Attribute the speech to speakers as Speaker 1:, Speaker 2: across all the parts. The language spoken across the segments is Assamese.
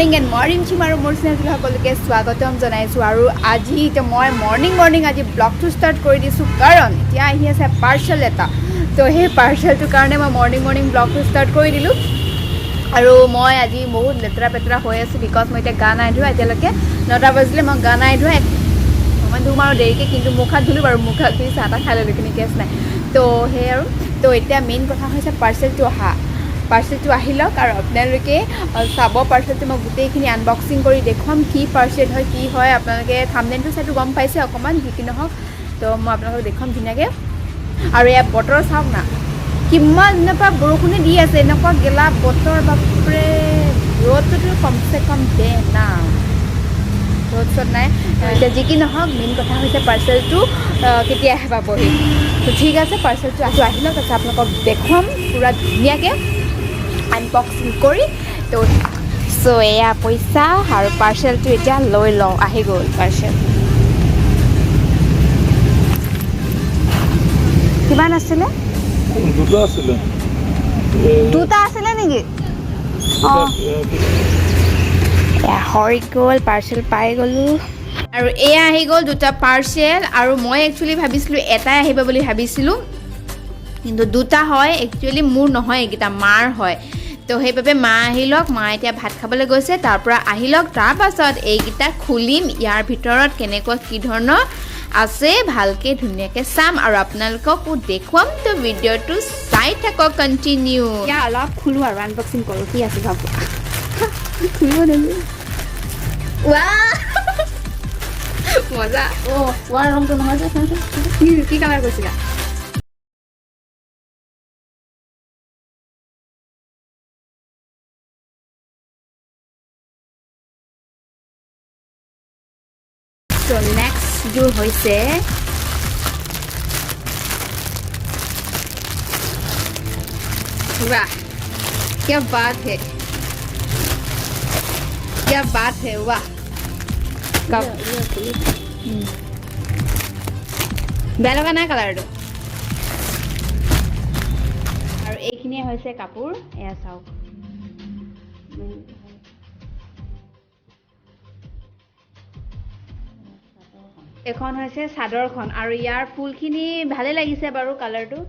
Speaker 1: মৰ্নিং এণ্ড মৰ্নিং আৰু মোৰ চেনেলটো সকলোকে স্বাগতম জনাইছোঁ আৰু আজি এতিয়া মই মৰ্নিং আজি ব্লগটো ষ্টাৰ্ট কৰি দিছোঁ কাৰণ এতিয়া আহি আছে পাৰ্চেল এটা তো সেই পাৰ্চেলটোৰ কাৰণে মই মৰ্নিং ব্লগটো ষ্টাৰ্ট কৰি দিলোঁ আৰু মই আজি বহুত লেতেৰা পেতেৰা হৈ আছোঁ বিকজ মই এতিয়া গা নাই ধোৱা এতিয়ালৈকে 9টা বাজিলে মই গা নাই ধোৱা অকণমান ধুম আৰু দেৰিকৈ কিন্তু মুখ হাত ধুলোঁ বাৰু মুখ হাত ধুই চাহ তাহ খাই ল'লোঁ কিন্তু কেছ নাই তো সেই আৰু তো এতিয়া মেইন কথা হৈছে পাৰ্চেলটো আহি লওক আৰু আপোনালোকে চাব পাৰ্চেলটো মই গোটেইখিনি আনবক্সিং কৰি দেখুৱাম কি পাৰ্চেল হয় কি হয় আপোনালোকে থাম্বনেইলটো চাইটো গম পাইছে অকণমান যি কি নহওক তো মই আপোনালোকক দেখুৱাম ধুনীয়াকৈ আৰু এয়া বতৰ চাওক না কিমান দিনৰ পৰা বৰষুণে দি আছে এনেকুৱা গেলা বতৰ বাপৰে ৰ'দটোতো কমচে কম দে না ৰ'দ চ'দ নাই এতিয়া যি কি নহওক মেইন কথা হৈছে পাৰ্চেলটো কেতিয়াহে পাবহি তো ঠিক আছে পাৰ্চেলটো আহি লওক তাৰপিছত আপোনালোকক দেখুৱাম পূৰা ধুনীয়াকৈ আনবক্সিং কৰি তো চ' এয়া পইচা আৰু পাৰ্চেলটো এতিয়া লৈ লওঁ আহি গ'ল পাৰ্চেল কিমান আছিলে দুটা আছিলে নেকি অঁ এয়া হৈ গ'ল পাৰ্চেল পাই গ'লোঁ আৰু এয়া আহি গ'ল দুটা পাৰ্চেল আৰু মই একচুৱেলি ভাবিছিলোঁ এটাই আহিব বুলি ভাবিছিলোঁ কিন্তু দুটা হয় একচুৱেলি মোৰ নহয় এইকেইটা মাৰ হয় তো সেইবাবে মা আহি লওক মা এতিয়া ভাত খাবলৈ গৈছে তাৰ পৰা আহি লওক তাৰপাছত এইকেইটা খুলিম ইয়াৰ ভিতৰত কেনেকুৱা কি ধৰণৰ আছে ভালকৈ ধুনীয়াকৈ চাম আৰু আপোনালোককো দেখুৱাম তো ভিডিঅ'টো চাই থাকক কণ্টিনিউ এতিয়া অলপ খোলোঁ আৰু আনবক্সিং কৰোঁ কি আছে ভাবো খুলিব নেকি মজা খোৱাৰ ৰংটো নহয় যে কি কালাৰ কৈছিলা তো নেক্সটযোৰ হৈছে वाह क्या बात है वाह বেয়া লগা নাই কালাৰটো আৰু এইখিনিয়ে হৈছে কাপোৰ এয়া চাওক এখন হৈছে চাদৰখন আৰু ইয়াৰ ফুলখিনি ভালে লাগিছে বাৰু কালাৰটো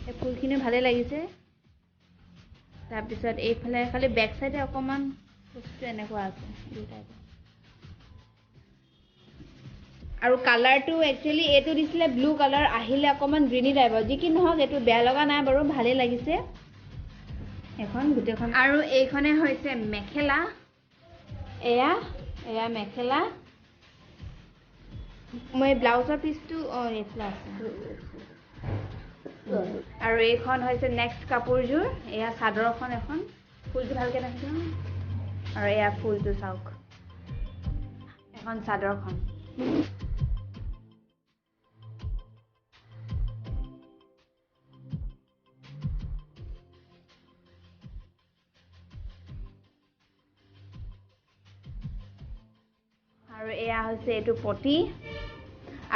Speaker 1: এই ফুলখিনি ভালে লাগিছে তাৰপিছত এইফালে খালি বেক চাইডে অকণমান বস্তু এনেকুৱা আছে আৰু কালাৰটো একচুৱেলি এইটো দিছিলে ব্লু কালাৰ আহিলে অকণমান গ্ৰীণি টাইপৰ যি কি নহওক এইটো বেয়া লগা নাই বাৰু ভালেই লাগিছে এখন গোটেইখন আৰু এইখনে হৈছে মেখেলা এয়া মেখেলা মই ব্লাউজৰ পিচটো এইফালে আছে আৰু এইখন হৈছে নেক্সট কাপোৰযোৰ এয়া চাদৰখন এখন ফুলটো ভালকৈ ৰাখিছে আৰু এয়া ফুলটো চাওক এখন চাদৰখন আৰু এয়া হৈছে এইটো পটি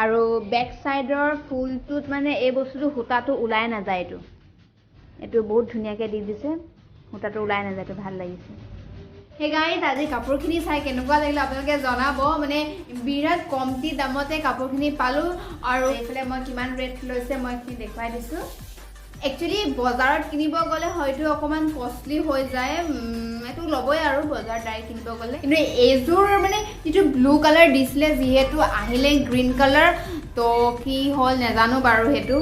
Speaker 1: আৰু বেক চাইডৰ ফুলটোত মানে এই বস্তুটো সূতাটো ওলাই নাযায় এইটো বহুত ধুনীয়াকৈ দি দিছে সূতাটো ওলাই নাযায় এইটো ভাল লাগিছে সেই গাইজ আজি কাপোৰখিনি চাই কেনেকুৱা লাগিলে আপোনালোকে জনাব মানে বিৰাট কমটি দামতে কাপোৰখিনি পালোঁ আৰু এইফালে মই কিমান ৰেট লৈছে মই এইখিনি দেখুৱাই দিছোঁ একচুৱেলি বজাৰত কিনিব গ'লে হয়তো অকণমান কষ্টলি হৈ যায় এইটো ল'বই আৰু বজাৰত ডাইৰেক্ট কিনিব গ'লে কিন্তু এইযোৰ মানে যিটো ব্লু কালাৰ দিছিলে যিহেতু আহিলে গ্ৰীণ কালাৰ তো কি হ'ল নাজানো বাৰু সেইটো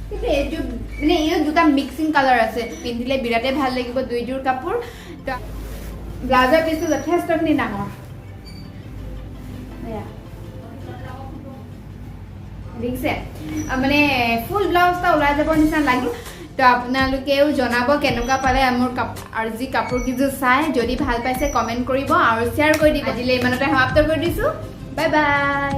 Speaker 1: কিন্তু এইযোৰ মানে এই দুটা মিক্সিং কালাৰ আছে পিন্ধিলে বিৰাটেই ভাল লাগিব দুইযোৰ কাপোৰ তো ব্লাউজৰ পিচটো যথেষ্টখিনি ডাঙৰ দেখিছে মানে ফুল ব্লাউজ এটা ওলাই যাব নিচিনা লাগে তো আপোনালোকেও জনাব কেনেকুৱা পালে মোৰ আৰু যি কাপোৰকেইযোৰ চাই যদি ভাল পাইছে কমেণ্ট কৰিব আৰু শ্বেয়াৰ কৰি দিব আজিলৈ ইমানতে সমাপ্ত কৰি দিছোঁ বাই বাই